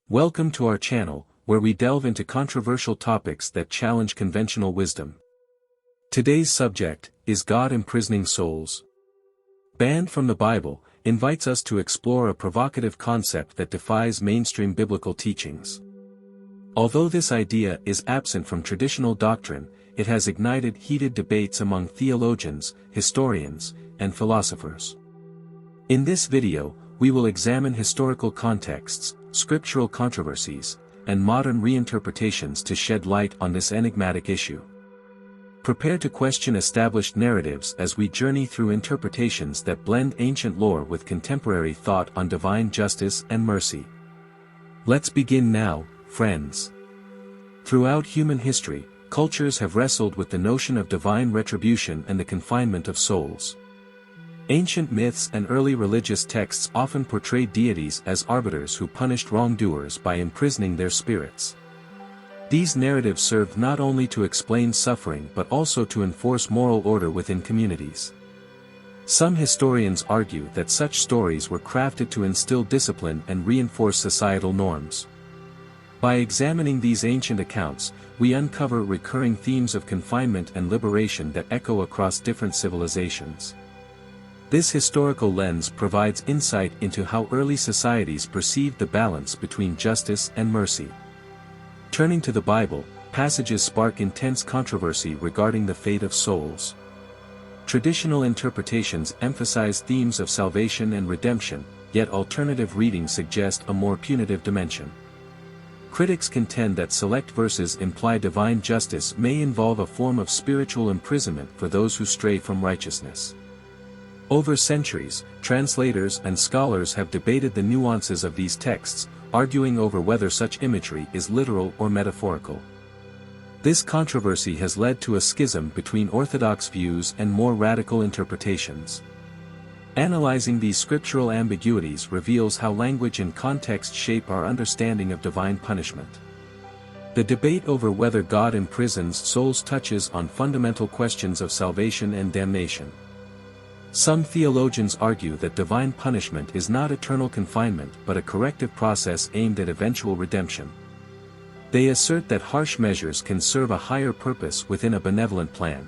Welcome to our channel, where we delve into controversial topics that challenge conventional wisdom. Today's subject is God Imprisoning Souls. Banned from the Bible invites us to explore a provocative concept that defies mainstream biblical teachings. Although this idea is absent from traditional doctrine, it has ignited heated debates among theologians, historians, and philosophers. In this video, we will examine historical contexts, scriptural controversies, and modern reinterpretations to shed light on this enigmatic issue. Prepare to question established narratives as we journey through interpretations that blend ancient lore with contemporary thought on divine justice and mercy. Let's begin now, friends. Throughout human history, cultures have wrestled with the notion of divine retribution and the confinement of souls. Ancient myths and early religious texts often portrayed deities as arbiters who punished wrongdoers by imprisoning their spirits. These narratives served not only to explain suffering but also to enforce moral order within communities. Some historians argue that such stories were crafted to instill discipline and reinforce societal norms. By examining these ancient accounts, we uncover recurring themes of confinement and liberation that echo across different civilizations. This historical lens provides insight into how early societies perceived the balance between justice and mercy. Turning to the Bible, passages spark intense controversy regarding the fate of souls. Traditional interpretations emphasize themes of salvation and redemption, yet alternative readings suggest a more punitive dimension. Critics contend that select verses imply divine justice may involve a form of spiritual imprisonment for those who stray from righteousness. Over centuries, translators and scholars have debated the nuances of these texts, arguing over whether such imagery is literal or metaphorical. This controversy has led to a schism between orthodox views and more radical interpretations. Analyzing these scriptural ambiguities reveals how language and context shape our understanding of divine punishment. The debate over whether God imprisons souls touches on fundamental questions of salvation and damnation. Some theologians argue that divine punishment is not eternal confinement but a corrective process aimed at eventual redemption. They assert that harsh measures can serve a higher purpose within a benevolent plan.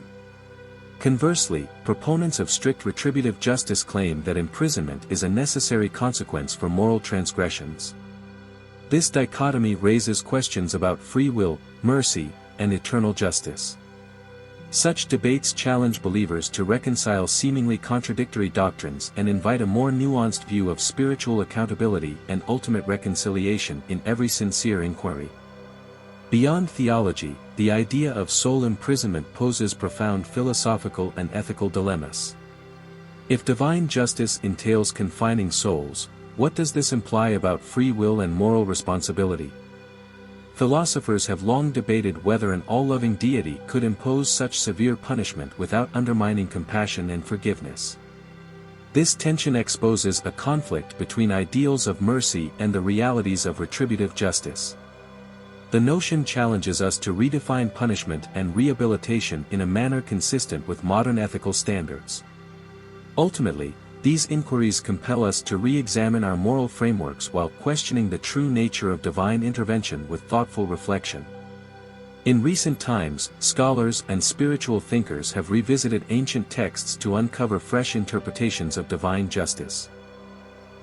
Conversely, proponents of strict retributive justice claim that imprisonment is a necessary consequence for moral transgressions. This dichotomy raises questions about free will, mercy, and eternal justice. Such debates challenge believers to reconcile seemingly contradictory doctrines and invite a more nuanced view of spiritual accountability and ultimate reconciliation in every sincere inquiry. Beyond theology, the idea of soul imprisonment poses profound philosophical and ethical dilemmas. If divine justice entails confining souls, what does this imply about free will and moral responsibility? Philosophers have long debated whether an all-loving deity could impose such severe punishment without undermining compassion and forgiveness. This tension exposes a conflict between ideals of mercy and the realities of retributive justice. The notion challenges us to redefine punishment and rehabilitation in a manner consistent with modern ethical standards. Ultimately, these inquiries compel us to re-examine our moral frameworks while questioning the true nature of divine intervention with thoughtful reflection. In recent times, scholars and spiritual thinkers have revisited ancient texts to uncover fresh interpretations of divine justice.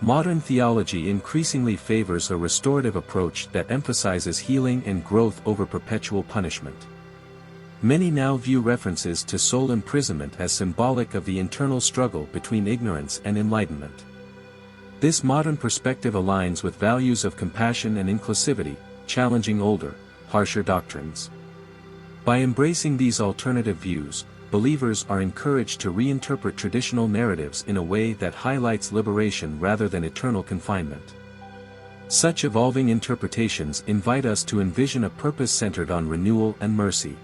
Modern theology increasingly favors a restorative approach that emphasizes healing and growth over perpetual punishment. Many now view references to soul imprisonment as symbolic of the internal struggle between ignorance and enlightenment. This modern perspective aligns with values of compassion and inclusivity, challenging older, harsher doctrines. By embracing these alternative views, believers are encouraged to reinterpret traditional narratives in a way that highlights liberation rather than eternal confinement. Such evolving interpretations invite us to envision a purpose centered on renewal and mercy.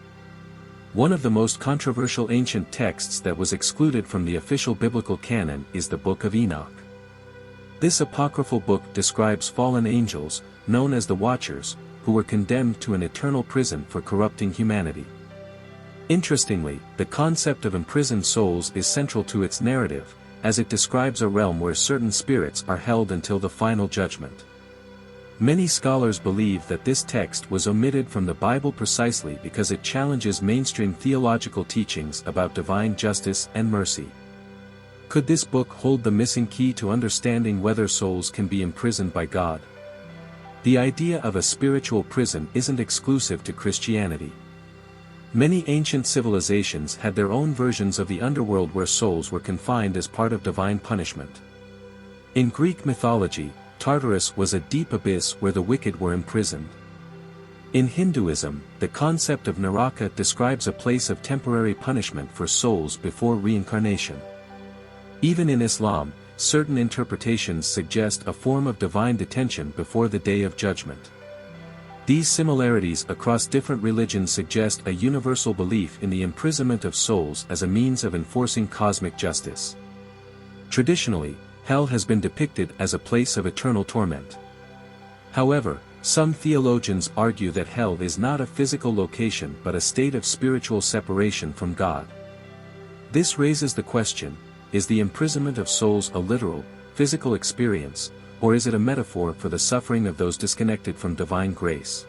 One of the most controversial ancient texts that was excluded from the official biblical canon is the Book of Enoch. This apocryphal book describes fallen angels, known as the Watchers, who were condemned to an eternal prison for corrupting humanity. Interestingly, the concept of imprisoned souls is central to its narrative, as it describes a realm where certain spirits are held until the final judgment. Many scholars believe that this text was omitted from the Bible precisely because it challenges mainstream theological teachings about divine justice and mercy. Could this book hold the missing key to understanding whether souls can be imprisoned by God? The idea of a spiritual prison isn't exclusive to Christianity. Many ancient civilizations had their own versions of the underworld where souls were confined as part of divine punishment. In Greek mythology, Tartarus was a deep abyss where the wicked were imprisoned. In Hinduism, the concept of Naraka describes a place of temporary punishment for souls before reincarnation. Even in Islam, certain interpretations suggest a form of divine detention before the Day of Judgment. These similarities across different religions suggest a universal belief in the imprisonment of souls as a means of enforcing cosmic justice. Traditionally, hell has been depicted as a place of eternal torment. However, some theologians argue that hell is not a physical location but a state of spiritual separation from God. This raises the question, is the imprisonment of souls a literal, physical experience, or is it a metaphor for the suffering of those disconnected from divine grace?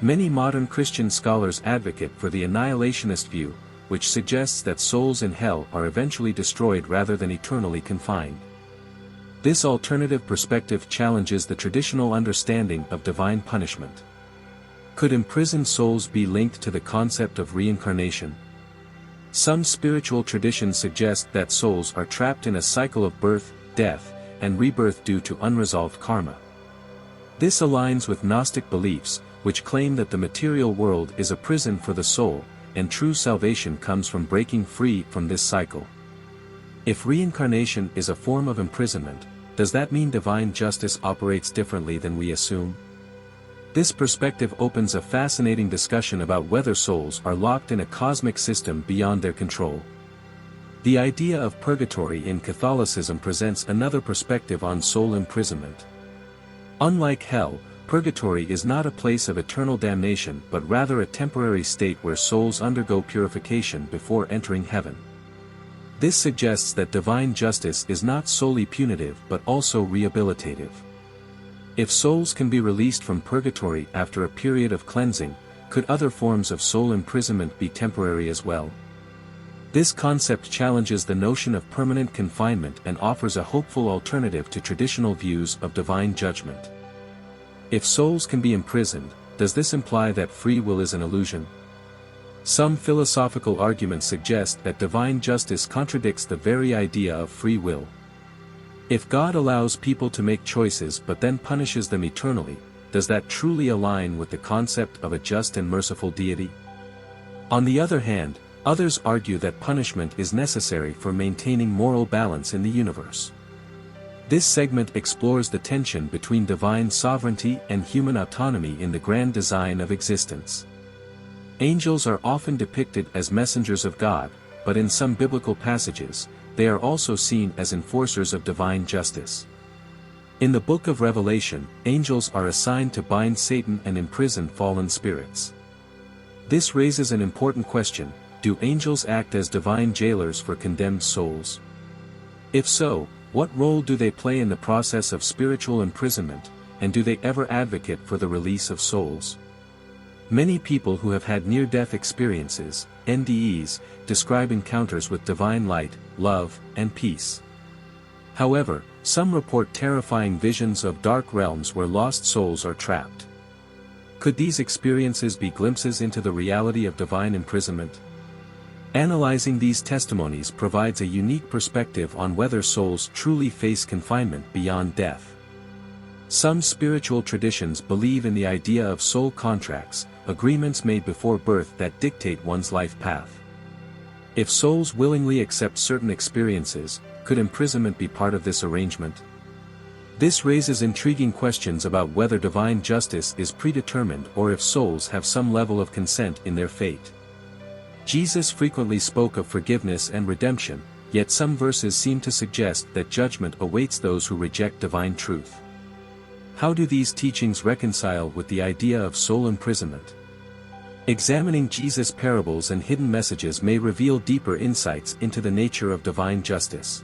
Many modern Christian scholars advocate for the annihilationist view, which suggests that souls in hell are eventually destroyed rather than eternally confined. This alternative perspective challenges the traditional understanding of divine punishment. Could imprisoned souls be linked to the concept of reincarnation? Some spiritual traditions suggest that souls are trapped in a cycle of birth, death, and rebirth due to unresolved karma. This aligns with Gnostic beliefs, which claim that the material world is a prison for the soul, and true salvation comes from breaking free from this cycle. If reincarnation is a form of imprisonment, does that mean divine justice operates differently than we assume? This perspective opens a fascinating discussion about whether souls are locked in a cosmic system beyond their control. The idea of purgatory in Catholicism presents another perspective on soul imprisonment. Unlike hell, purgatory is not a place of eternal damnation but rather a temporary state where souls undergo purification before entering heaven. This suggests that divine justice is not solely punitive but also rehabilitative. If souls can be released from purgatory after a period of cleansing, could other forms of soul imprisonment be temporary as well? This concept challenges the notion of permanent confinement and offers a hopeful alternative to traditional views of divine judgment. If souls can be imprisoned, does this imply that free will is an illusion? Some philosophical arguments suggest that divine justice contradicts the very idea of free will. If God allows people to make choices but then punishes them eternally, does that truly align with the concept of a just and merciful deity? On the other hand, others argue that punishment is necessary for maintaining moral balance in the universe. This segment explores the tension between divine sovereignty and human autonomy in the grand design of existence. Angels are often depicted as messengers of God, but in some biblical passages, they are also seen as enforcers of divine justice. In the book of Revelation, angels are assigned to bind Satan and imprison fallen spirits. This raises an important question: do angels act as divine jailers for condemned souls? If so, what role do they play in the process of spiritual imprisonment, and do they ever advocate for the release of souls? Many people who have had near-death experiences, NDEs, describe encounters with divine light, love, and peace. However, some report terrifying visions of dark realms where lost souls are trapped. Could these experiences be glimpses into the reality of divine imprisonment? Analyzing these testimonies provides a unique perspective on whether souls truly face confinement beyond death. Some spiritual traditions believe in the idea of soul contracts, agreements made before birth that dictate one's life path. If souls willingly accept certain experiences, could imprisonment be part of this arrangement? This raises intriguing questions about whether divine justice is predetermined or if souls have some level of consent in their fate. Jesus frequently spoke of forgiveness and redemption, yet some verses seem to suggest that judgment awaits those who reject divine truth. How do these teachings reconcile with the idea of soul imprisonment? Examining Jesus' parables and hidden messages may reveal deeper insights into the nature of divine justice.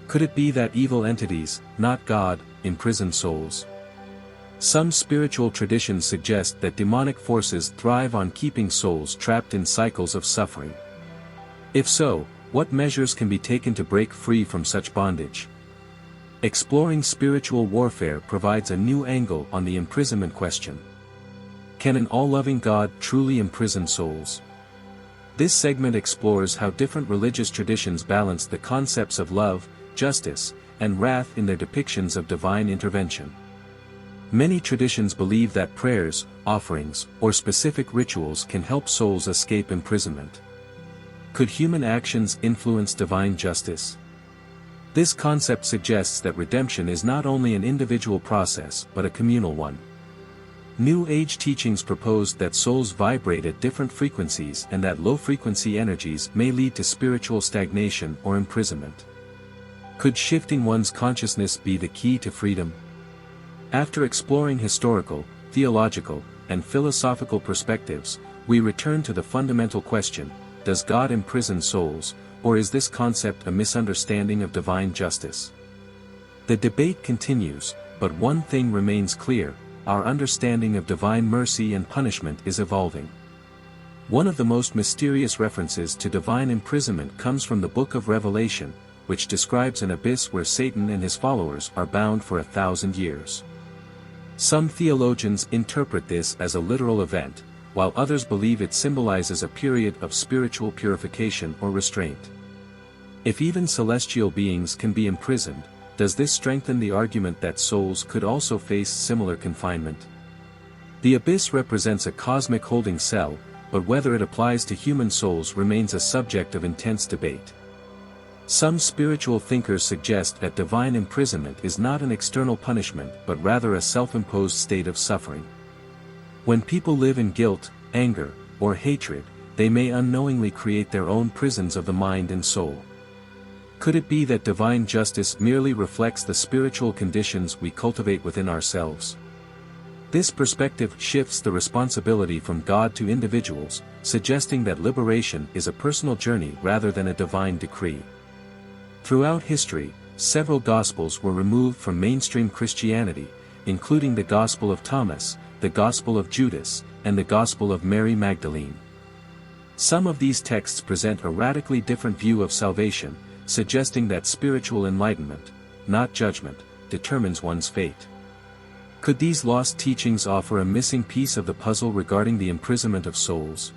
Could it be that evil entities, not God, imprison souls? Some spiritual traditions suggest that demonic forces thrive on keeping souls trapped in cycles of suffering. If so, what measures can be taken to break free from such bondage? Exploring spiritual warfare provides a new angle on the imprisonment question. Can an all-loving God truly imprison souls? This segment explores how different religious traditions balance the concepts of love, justice, and wrath in their depictions of divine intervention. Many traditions believe that prayers, offerings, or specific rituals can help souls escape imprisonment. Could human actions influence divine justice? This concept suggests that redemption is not only an individual process but a communal one. New Age teachings propose that souls vibrate at different frequencies and that low-frequency energies may lead to spiritual stagnation or imprisonment. Could shifting one's consciousness be the key to freedom? After exploring historical, theological, and philosophical perspectives, we return to the fundamental question: does God imprison souls, or is this concept a misunderstanding of divine justice? The debate continues, but one thing remains clear: our understanding of divine mercy and punishment is evolving. One of the most mysterious references to divine imprisonment comes from the Book of Revelation, which describes an abyss where Satan and his followers are bound for 1,000 years. Some theologians interpret this as a literal event, while others believe it symbolizes a period of spiritual purification or restraint. If even celestial beings can be imprisoned, does this strengthen the argument that souls could also face similar confinement? The abyss represents a cosmic holding cell, but whether it applies to human souls remains a subject of intense debate. Some spiritual thinkers suggest that divine imprisonment is not an external punishment but rather a self-imposed state of suffering. When people live in guilt, anger, or hatred, they may unknowingly create their own prisons of the mind and soul. Could it be that divine justice merely reflects the spiritual conditions we cultivate within ourselves? This perspective shifts the responsibility from God to individuals, suggesting that liberation is a personal journey rather than a divine decree. Throughout history, several Gospels were removed from mainstream Christianity, including the Gospel of Thomas, the Gospel of Judas, and the Gospel of Mary Magdalene. Some of these texts present a radically different view of salvation, suggesting that spiritual enlightenment, not judgment, determines one's fate. Could these lost teachings offer a missing piece of the puzzle regarding the imprisonment of souls?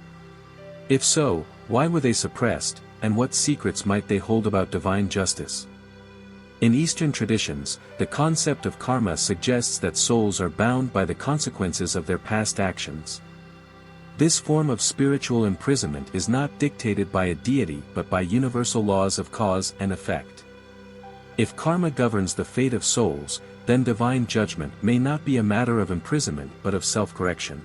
If so, why were they suppressed, and what secrets might they hold about divine justice? In Eastern traditions, the concept of karma suggests that souls are bound by the consequences of their past actions. This form of spiritual imprisonment is not dictated by a deity but by universal laws of cause and effect. If karma governs the fate of souls, then divine judgment may not be a matter of imprisonment but of self-correction.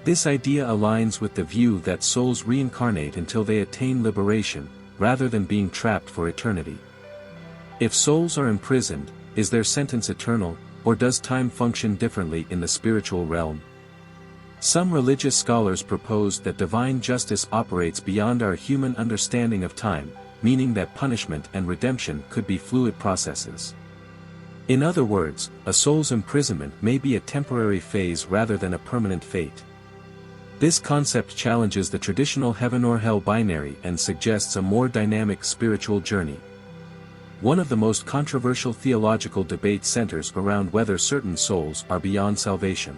This idea aligns with the view that souls reincarnate until they attain liberation, rather than being trapped for eternity. If souls are imprisoned, is their sentence eternal, or does time function differently in the spiritual realm? Some religious scholars propose that divine justice operates beyond our human understanding of time, meaning that punishment and redemption could be fluid processes. In other words, a soul's imprisonment may be a temporary phase rather than a permanent fate. This concept challenges the traditional heaven or hell binary and suggests a more dynamic spiritual journey. One of the most controversial theological debates centers around whether certain souls are beyond salvation.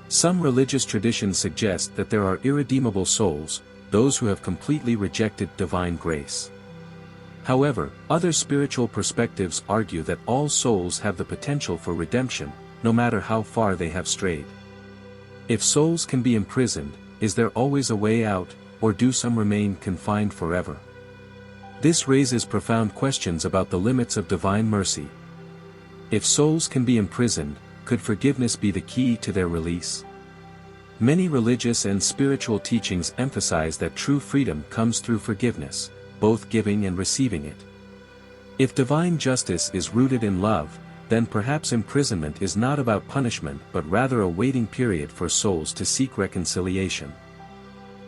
Some religious traditions suggest that there are irredeemable souls, those who have completely rejected divine grace. However, other spiritual perspectives argue that all souls have the potential for redemption, no matter how far they have strayed. If souls can be imprisoned, is there always a way out, or do some remain confined forever? This raises profound questions about the limits of divine mercy. If souls can be imprisoned, could forgiveness be the key to their release? Many religious and spiritual teachings emphasize that true freedom comes through forgiveness, both giving and receiving it. If divine justice is rooted in love, then perhaps imprisonment is not about punishment but rather a waiting period for souls to seek reconciliation.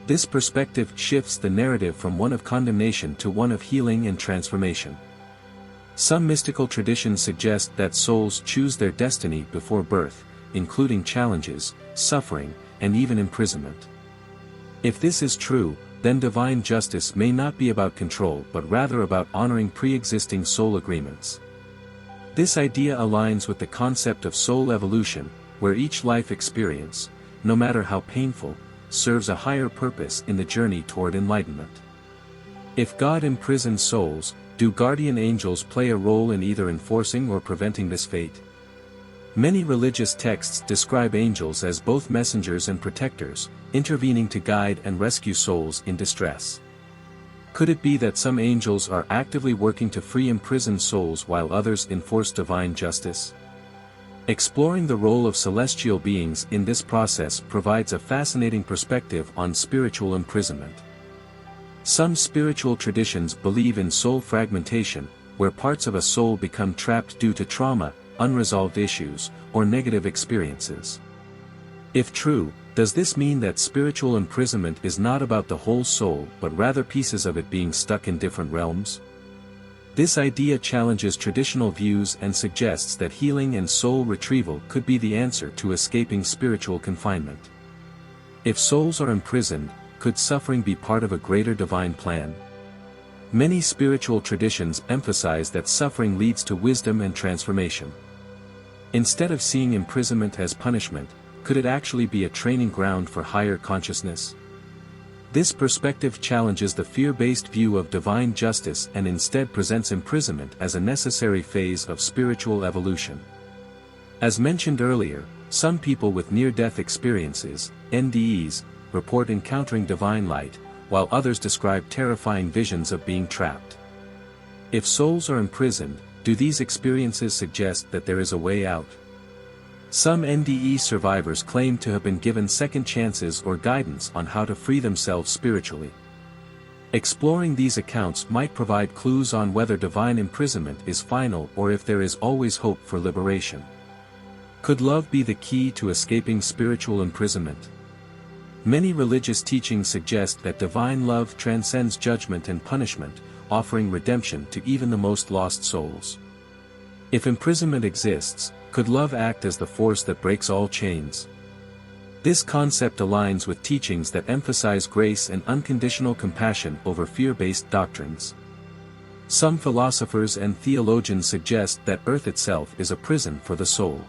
This perspective shifts the narrative from one of condemnation to one of healing and transformation. Some mystical traditions suggest that souls choose their destiny before birth, including challenges, suffering, and even imprisonment. If this is true, then divine justice may not be about control but rather about honoring pre-existing soul agreements. This idea aligns with the concept of soul evolution, where each life experience, no matter how painful, serves a higher purpose in the journey toward enlightenment. If God imprisons souls, do guardian angels play a role in either enforcing or preventing this fate? Many religious texts describe angels as both messengers and protectors, intervening to guide and rescue souls in distress. Could it be that some angels are actively working to free imprisoned souls while others enforce divine justice? Exploring the role of celestial beings in this process provides a fascinating perspective on spiritual imprisonment. Some spiritual traditions believe in soul fragmentation, where parts of a soul become trapped due to trauma, unresolved issues, or negative experiences. If true, does this mean that spiritual imprisonment is not about the whole soul but rather pieces of it being stuck in different realms? This idea challenges traditional views and suggests that healing and soul retrieval could be the answer to escaping spiritual confinement. If souls are imprisoned, could suffering be part of a greater divine plan? Many spiritual traditions emphasize that suffering leads to wisdom and transformation. Instead of seeing imprisonment as punishment, could it actually be a training ground for higher consciousness? This perspective challenges the fear-based view of divine justice and instead presents imprisonment as a necessary phase of spiritual evolution. As mentioned earlier, some people with near-death experiences, NDEs, report encountering divine light, while others describe terrifying visions of being trapped. If souls are imprisoned, do these experiences suggest that there is a way out? Some NDE survivors claim to have been given second chances or guidance on how to free themselves spiritually. Exploring these accounts might provide clues on whether divine imprisonment is final or if there is always hope for liberation. Could love be the key to escaping spiritual imprisonment? Many religious teachings suggest that divine love transcends judgment and punishment, offering redemption to even the most lost souls. If imprisonment exists, could love act as the force that breaks all chains? This concept aligns with teachings that emphasize grace and unconditional compassion over fear-based doctrines. Some philosophers and theologians suggest that Earth itself is a prison for the soul.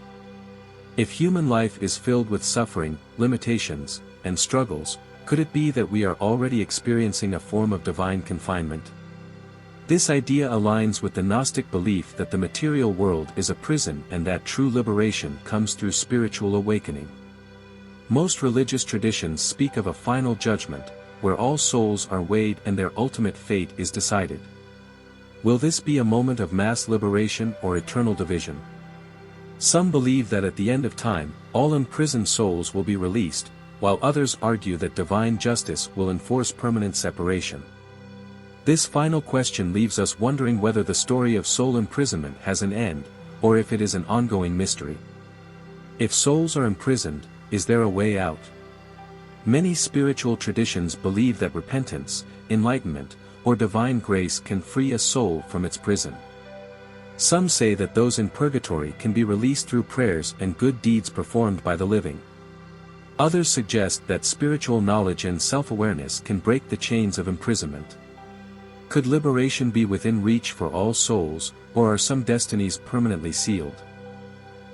If human life is filled with suffering, limitations, and struggles, could it be that we are already experiencing a form of divine confinement? This idea aligns with the Gnostic belief that the material world is a prison and that true liberation comes through spiritual awakening. Most religious traditions speak of a final judgment, where all souls are weighed and their ultimate fate is decided. Will this be a moment of mass liberation or eternal division? Some believe that at the end of time, all imprisoned souls will be released, while others argue that divine justice will enforce permanent separation. This final question leaves us wondering whether the story of soul imprisonment has an end, or if it is an ongoing mystery. If souls are imprisoned, is there a way out? Many spiritual traditions believe that repentance, enlightenment, or divine grace can free a soul from its prison. Some say that those in purgatory can be released through prayers and good deeds performed by the living. Others suggest that spiritual knowledge and self-awareness can break the chains of imprisonment. Could liberation be within reach for all souls, or are some destinies permanently sealed?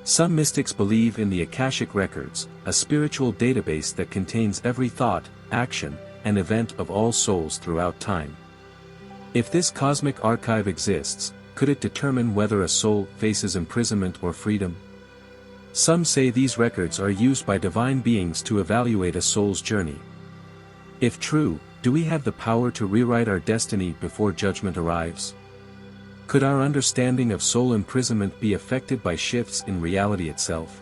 Some mystics believe in the Akashic Records, a spiritual database that contains every thought, action, and event of all souls throughout time. If this cosmic archive exists, could it determine whether a soul faces imprisonment or freedom? Some say these records are used by divine beings to evaluate a soul's journey. If true, do we have the power to rewrite our destiny before judgment arrives? Could our understanding of soul imprisonment be affected by shifts in reality itself?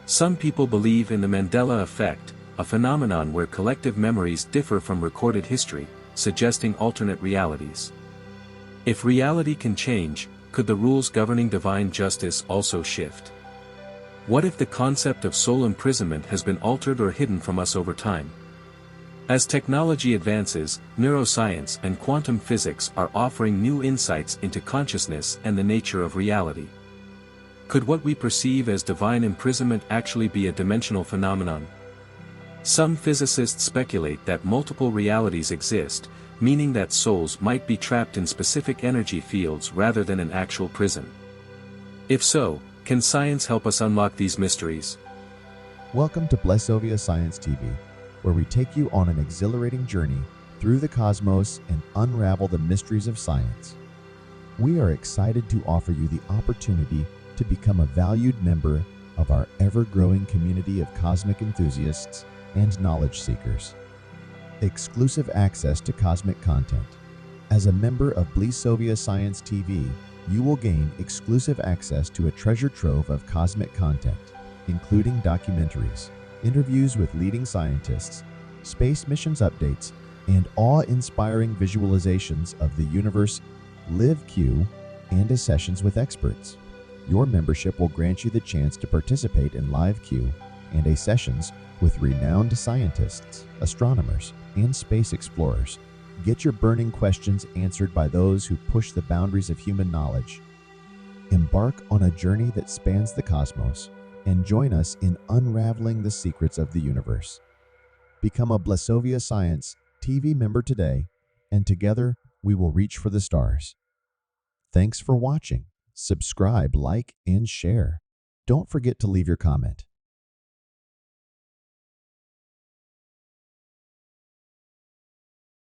Some people believe in the Mandela effect, a phenomenon where collective memories differ from recorded history, suggesting alternate realities. If reality can change, could the rules governing divine justice also shift? What if the concept of soul imprisonment has been altered or hidden from us over time? As technology advances, neuroscience and quantum physics are offering new insights into consciousness and the nature of reality. Could what we perceive as divine imprisonment actually be a dimensional phenomenon? Some physicists speculate that multiple realities exist, meaning that souls might be trapped in specific energy fields rather than an actual prison. If so, can science help us unlock these mysteries? Welcome to Blessovia Science TV, where we take you on an exhilarating journey through the cosmos and unravel the mysteries of science. We are excited to offer you the opportunity to become a valued member of our ever-growing community of cosmic enthusiasts and knowledge seekers. Exclusive access to cosmic content. As a member of Blessovia Science TV, you will gain exclusive access to a treasure trove of cosmic content, including documentaries, interviews with leading scientists, space missions updates, and awe-inspiring visualizations of the universe, live Q, and sessions with experts. Your membership will grant you the chance to participate in live Q and sessions with renowned scientists, astronomers, and space explorers. Get your burning questions answered by those who push the boundaries of human knowledge. Embark on a journey that spans the cosmos and join us in unraveling the secrets of the universe. Become a Blessovia Science TV member today, and together we will reach for the stars. Thanks for watching. Subscribe, like, and share. Don't forget to leave your comment.